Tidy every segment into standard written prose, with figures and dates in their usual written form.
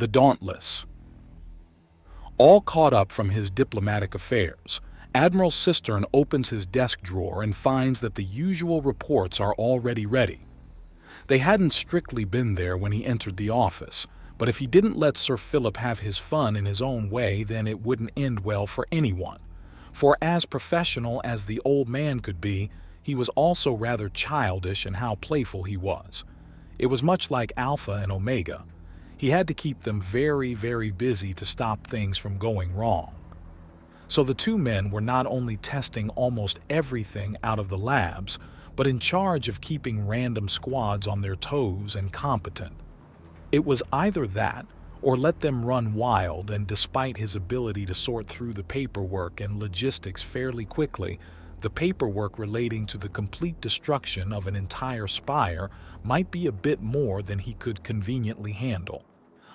The Dauntless. All caught up from his diplomatic affairs, Admiral Cistern opens his desk drawer and finds that the usual reports are already ready. They hadn't strictly been there when he entered the office, but if he didn't let Sir Philip have his fun in his own way, then it wouldn't end well for anyone. For as professional as the old man could be, he was also rather childish in how playful he was. It was much like Alpha and Omega. He had to keep them very, very busy to stop things from going wrong. So the two men were not only testing almost everything out of the labs, but in charge of keeping random squads on their toes and competent. It was either that, or let them run wild, and despite his ability to sort through the paperwork and logistics fairly quickly, the paperwork relating to the complete destruction of an entire spire might be a bit more than he could conveniently handle.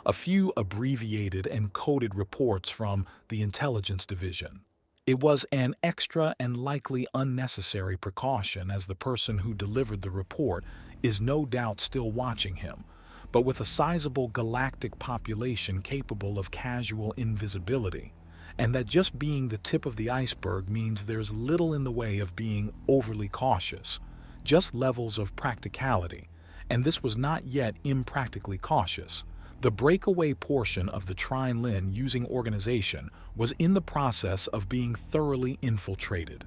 A few abbreviated and coded reports from the Intelligence Division. It was an extra and likely unnecessary precaution, as the person who delivered the report is no doubt still watching him, but with a sizable galactic population capable of casual invisibility, and that just being the tip of the iceberg means there's little in the way of being overly cautious, just levels of practicality, and this was not yet impractically cautious. The breakaway portion of the Trine Lin using organization was in the process of being thoroughly infiltrated.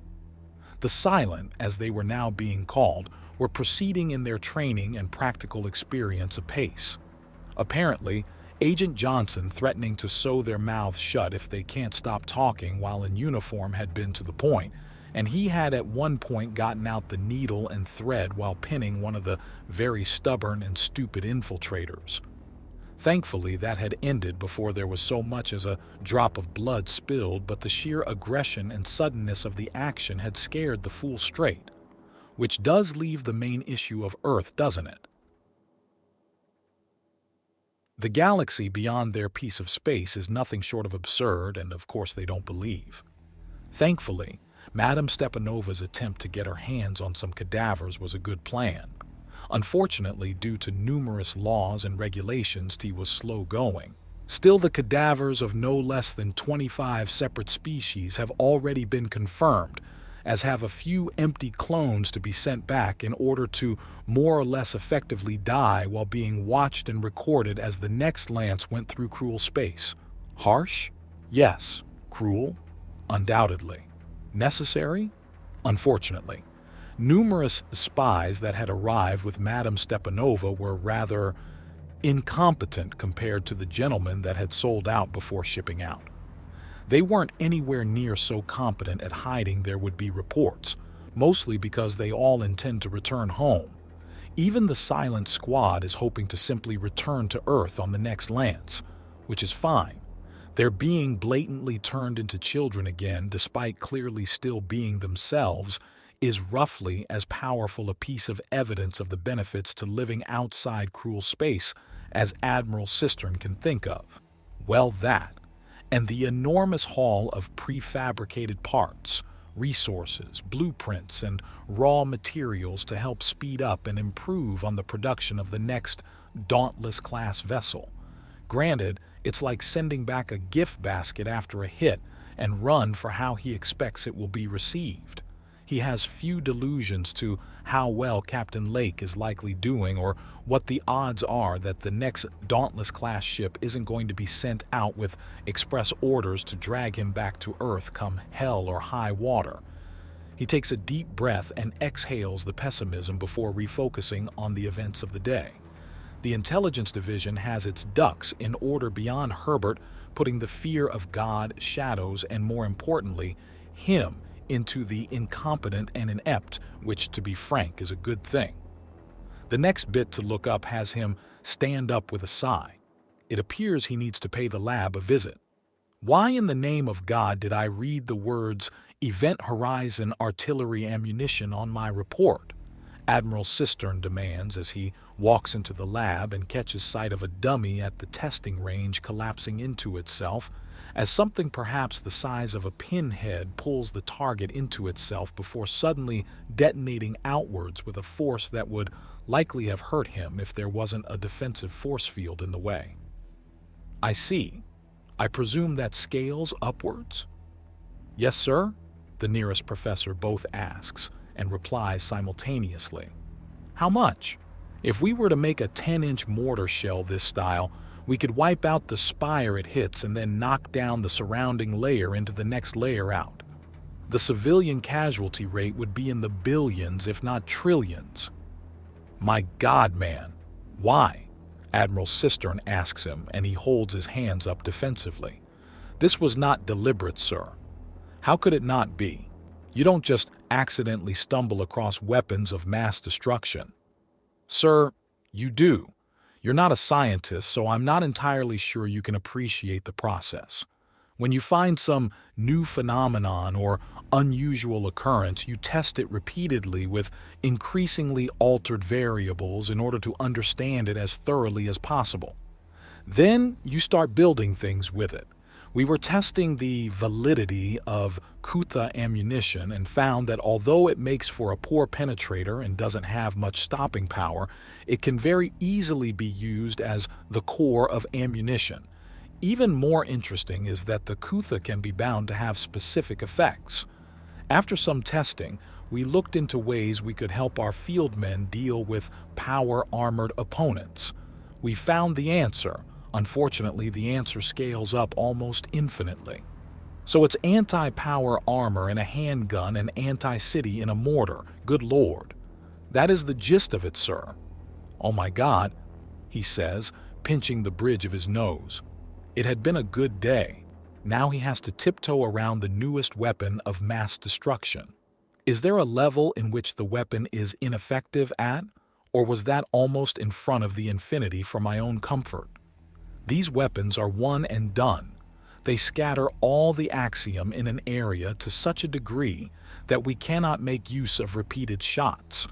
The Silent, as they were now being called, were proceeding in their training and practical experience apace. Apparently, Agent Johnson threatening to sew their mouths shut if they can't stop talking while in uniform had been to the point, and he had at one point gotten out the needle and thread while pinning one of the very stubborn and stupid infiltrators. Thankfully, that had ended before there was so much as a drop of blood spilled, but the sheer aggression and suddenness of the action had scared the fool straight. Which does leave the main issue of Earth, doesn't it? The galaxy beyond their piece of space is nothing short of absurd, and of course they don't believe. Thankfully, Madame Stepanova's attempt to get her hands on some cadavers was a good plan. Unfortunately, due to numerous laws and regulations, he was slow going. Still, the cadavers of no less than 25 separate species have already been confirmed, as have a few empty clones to be sent back in order to more or less effectively die while being watched and recorded as the next lance went through cruel space. Harsh? Yes. Cruel? Undoubtedly. Necessary? Unfortunately. Numerous spies that had arrived with Madame Stepanova were rather incompetent compared to the gentlemen that had sold out before shipping out. They weren't anywhere near so competent at hiding their would-be reports, mostly because they all intend to return home. Even the Silent Squad is hoping to simply return to Earth on the next lance, which is fine. They're being blatantly turned into children again, despite clearly still being themselves, is roughly as powerful a piece of evidence of the benefits to living outside cruel space as Admiral Cistern can think of. Well, that, and the enormous haul of prefabricated parts, resources, blueprints, and raw materials to help speed up and improve on the production of the next Dauntless-class vessel. Granted, it's like sending back a gift basket after a hit and run for how he expects it will be received. He has few delusions to how well Captain Lake is likely doing or what the odds are that the next Dauntless-class ship isn't going to be sent out with express orders to drag him back to Earth come hell or high water. He takes a deep breath and exhales the pessimism before refocusing on the events of the day. The Intelligence Division has its ducks in order beyond Herbert, putting the fear of God, shadows, and more importantly, him into the incompetent and inept, which, to be frank, is a good thing. The next bit to look up has him stand up with a sigh. It appears he needs to pay the lab a visit. Why in the name of God did I read the words Event Horizon Artillery Ammunition on my report? Admiral Cistern demands as he walks into the lab and catches sight of a dummy at the testing range collapsing into itself, as something perhaps the size of a pinhead pulls the target into itself before suddenly detonating outwards with a force that would likely have hurt him if there wasn't a defensive force field in the way. I see. I presume that scales upwards? Yes, sir, the nearest professor both asks and replies simultaneously. How much? If we were to make a 10-inch mortar shell this style, we could wipe out the spire it hits and then knock down the surrounding layer into the next layer out. The civilian casualty rate would be in the billions, if not trillions. My God, man. Why? Admiral Cistern asks him, and he holds his hands up defensively. This was not deliberate, sir. How could it not be? You don't just accidentally stumble across weapons of mass destruction. Sir, you do. You're not a scientist, so I'm not entirely sure you can appreciate the process. When you find some new phenomenon or unusual occurrence, you test it repeatedly with increasingly altered variables in order to understand it as thoroughly as possible. Then you start building things with it. We were testing the validity of Kutha ammunition and found that although it makes for a poor penetrator and doesn't have much stopping power, it can very easily be used as the core of ammunition. Even more interesting is that the Kutha can be bound to have specific effects. After some testing, we looked into ways we could help our field men deal with power-armored opponents. We found the answer. Unfortunately, the answer scales up almost infinitely. So it's anti-power armor in a handgun and anti-city in a mortar. Good Lord. That is the gist of it, sir. Oh my God, he says, pinching the bridge of his nose. It had been a good day. Now he has to tiptoe around the newest weapon of mass destruction. Is there a level in which the weapon is ineffective at, or was that almost in front of the infinity for my own comfort? These weapons are one and done. They scatter all the axiom in an area to such a degree that we cannot make use of repeated shots.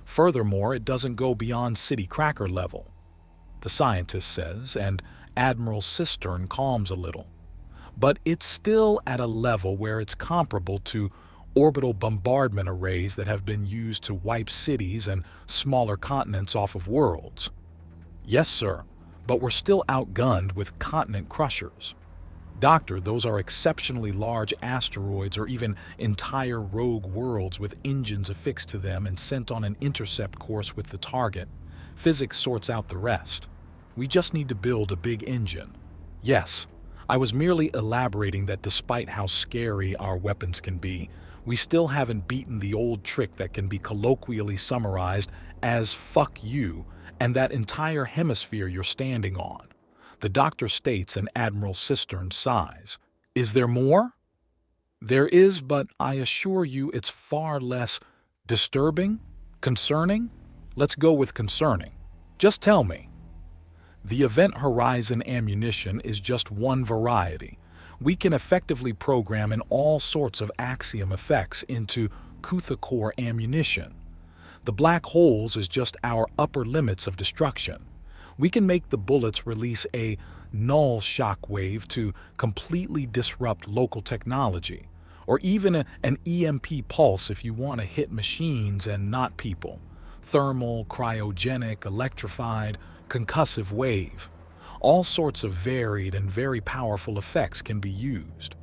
Furthermore, it doesn't go beyond city cracker level, the scientist says, and Admiral Cistern calms a little. But it's still at a level where it's comparable to orbital bombardment arrays that have been used to wipe cities and smaller continents off of worlds. Yes, sir, but we're still outgunned with continent crushers. Doctor, those are exceptionally large asteroids or even entire rogue worlds with engines affixed to them and sent on an intercept course with the target. Physics sorts out the rest. We just need to build a big engine. Yes, I was merely elaborating that despite how scary our weapons can be, we still haven't beaten the old trick that can be colloquially summarized as "fuck you" and that entire hemisphere you're standing on. The doctor states, and Admiral Cistern sighs. Is there more? There is, but I assure you it's far less disturbing, concerning. Let's go with concerning. Just tell me. The Event Horizon ammunition is just one variety. We can effectively program in all sorts of axiom effects into Kutha core ammunition. The black holes is just our upper limits of destruction. We can make the bullets release a null shock wave to completely disrupt local technology, or even an EMP pulse if you want to hit machines and not people. Thermal, cryogenic, electrified, concussive wave. All sorts of varied and very powerful effects can be used.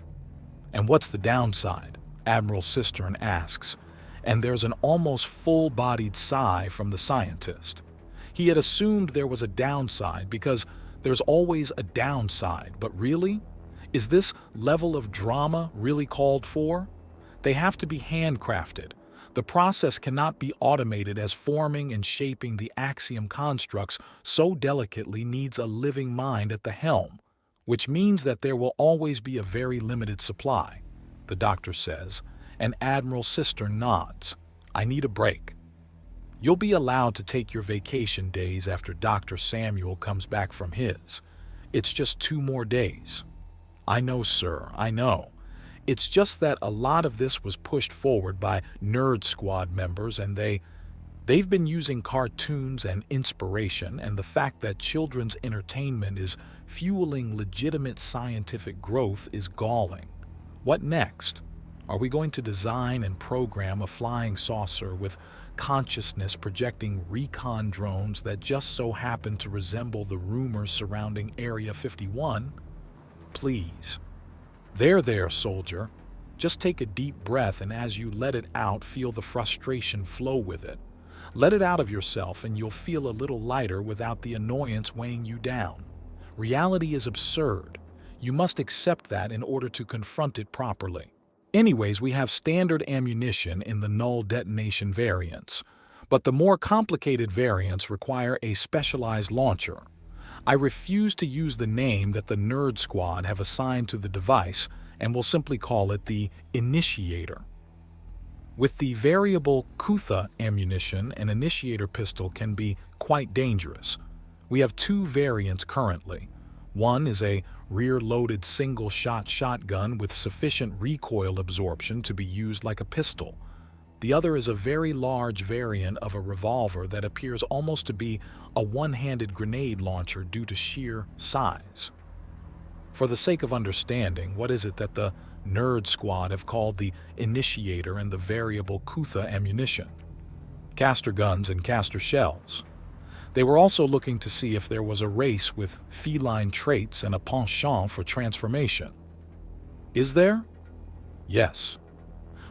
And what's the downside? Admiral Cistern asks, and there's an almost full-bodied sigh from the scientist. He had assumed there was a downside because there's always a downside, but really? Is this level of drama really called for? They have to be handcrafted. The process cannot be automated, as forming and shaping the axiom constructs so delicately needs a living mind at the helm, which means that there will always be a very limited supply, the doctor says, and Admiral Cistern nods. I need a break. You'll be allowed to take your vacation days after Dr. Samuel comes back from his. It's just 2 more days. I know, sir, I know. It's just that a lot of this was pushed forward by Nerd Squad members, and they've been using cartoons and inspiration, and the fact that children's entertainment is fueling legitimate scientific growth is galling. What next? Are we going to design and program a flying saucer with consciousness projecting recon drones that just so happen to resemble the rumors surrounding Area 51? Please. There, soldier. Just take a deep breath, and as you let it out, feel the frustration flow with it. Let it out of yourself and you'll feel a little lighter without the annoyance weighing you down. Reality is absurd. You must accept that in order to confront it properly. Anyways, we have standard ammunition in the null detonation variants, but the more complicated variants require a specialized launcher. I refuse to use the name that the Nerd Squad have assigned to the device and will simply call it the Initiator. With the variable Kutha ammunition, an initiator pistol can be quite dangerous. We have two variants currently. One is a rear-loaded single-shot shotgun with sufficient recoil absorption to be used like a pistol. The other is a very large variant of a revolver that appears almost to be a one-handed grenade launcher due to sheer size. For the sake of understanding, what is it that the Nerd Squad have called the Initiator and the variable Kutha ammunition? Caster guns and caster shells. They were also looking to see if there was a race with feline traits and a penchant for transformation. Is there? Yes.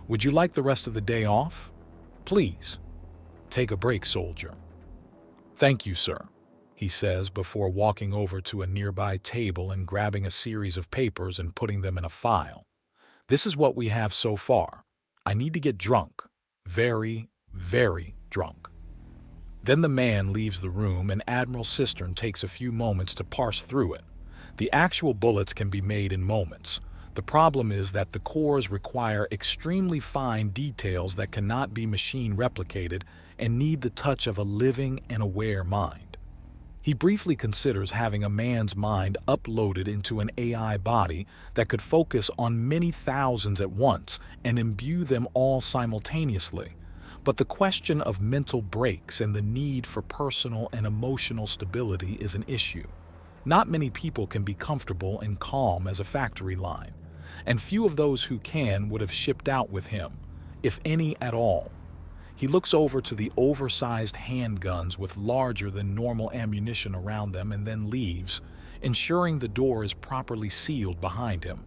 Would you like the rest of the day off? Please. Take a break, soldier. Thank you, sir, he says before walking over to a nearby table and grabbing a series of papers and putting them in a file. This is what we have so far. I need to get drunk. Very, very drunk. Then the man leaves the room and Admiral Cistern takes a few moments to parse through it. The actual bullets can be made in moments. The problem is that the cores require extremely fine details that cannot be machine replicated and need the touch of a living and aware mind. He briefly considers having a man's mind uploaded into an AI body that could focus on many thousands at once and imbue them all simultaneously. But the question of mental breaks and the need for personal and emotional stability is an issue. Not many people can be comfortable and calm as a factory line, and few of those who can would have shipped out with him, if any at all. He looks over to the oversized handguns with larger than normal ammunition around them and then leaves, ensuring the door is properly sealed behind him.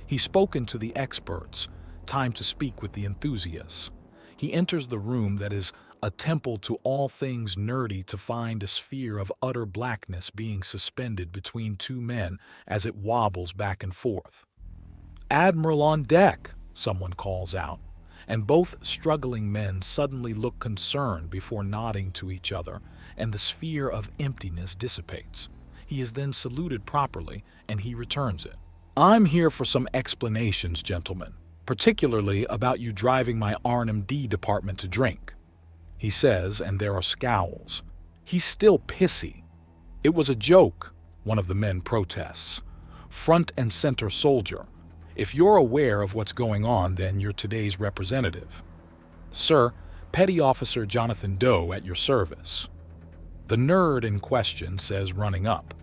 He's spoken to the experts. Time to speak with the enthusiasts. He enters the room that is a temple to all things nerdy to find a sphere of utter blackness being suspended between two men as it wobbles back and forth. "Admiral on deck," someone calls out, and both struggling men suddenly look concerned before nodding to each other, and the sphere of emptiness dissipates. He is then saluted properly, and he returns it. "I'm here for some explanations, gentlemen. Particularly about you driving my R&D department to drink," he says, and there are scowls. He's still pissy. "It was a joke," one of the men protests. "Front and center soldier. If you're aware of what's going on, then you're today's representative." "Sir, Petty Officer Jonathan Doe at your service." The nerd in question says, running up,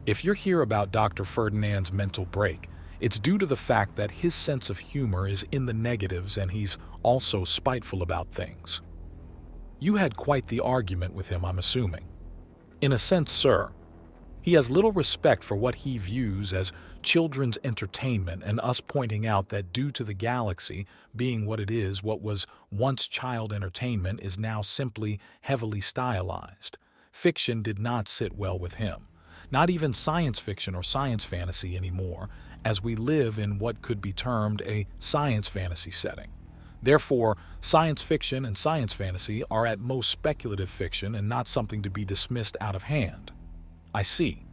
"If you're here about Dr. Ferdinand's mental break, it's due to the fact that his sense of humor is in the negatives and he's also spiteful about things." "You had quite the argument with him, I'm assuming." "In a sense, sir. He has little respect for what he views as children's entertainment, and us pointing out that due to the galaxy being what it is, what was once child entertainment is now simply heavily stylized. Fiction did not sit well with him. Not even science fiction or science fantasy anymore, as we live in what could be termed a science fantasy setting. Therefore, science fiction and science fantasy are at most speculative fiction and not something to be dismissed out of hand." "I see.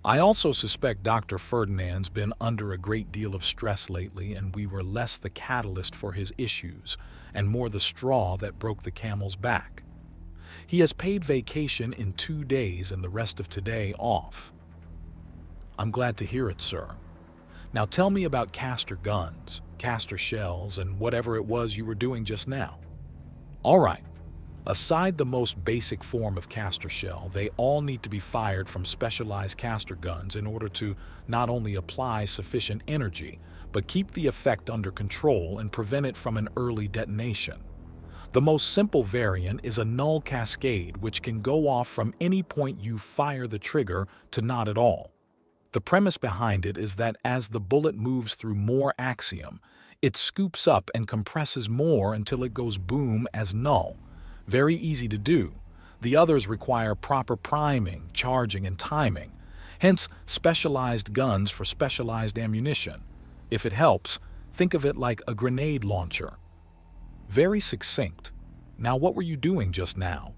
I also suspect Dr. Ferdinand's been under a great deal of stress lately, and we were less the catalyst for his issues and more the straw that broke the camel's back. He has paid vacation in 2 days and the rest of today off." "I'm glad to hear it, sir. Now tell me about caster guns, caster shells, and whatever it was you were doing just now." "All right. Aside the most basic form of caster shell, they all need to be fired from specialized caster guns in order to not only apply sufficient energy, but keep the effect under control and prevent it from an early detonation. The most simple variant is a null cascade, which can go off from any point you fire the trigger to not at all. The premise behind it is that as the bullet moves through more axiom, it scoops up and compresses more until it goes boom as null. Very easy to do. The others require proper priming, charging, and timing, hence specialized guns for specialized ammunition. If it helps, think of it like a grenade launcher. Very succinct. Now, what were you doing just now?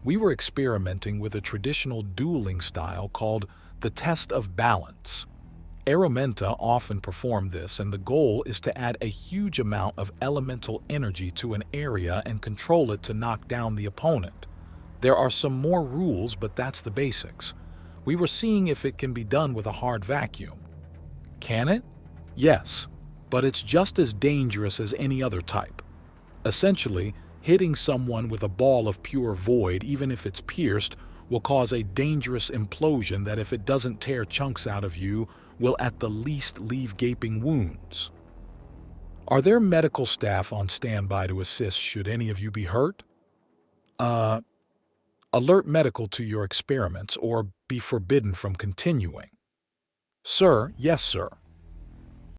We were experimenting with a traditional dueling style called the test of balance. Aeromenta often perform this, and the goal is to add a huge amount of elemental energy to an area and control it to knock down the opponent. There are some more rules, but that's the basics. We were seeing if it can be done with a hard vacuum. Can it? Yes, but it's just as dangerous as any other type. Essentially, hitting someone with a ball of pure void, even if it's pierced, will cause a dangerous implosion that, if it doesn't tear chunks out of you, will at the least leave gaping wounds. Are there medical staff on standby to assist should any of you be hurt? Alert medical to your experiments or be forbidden from continuing. Sir, yes sir.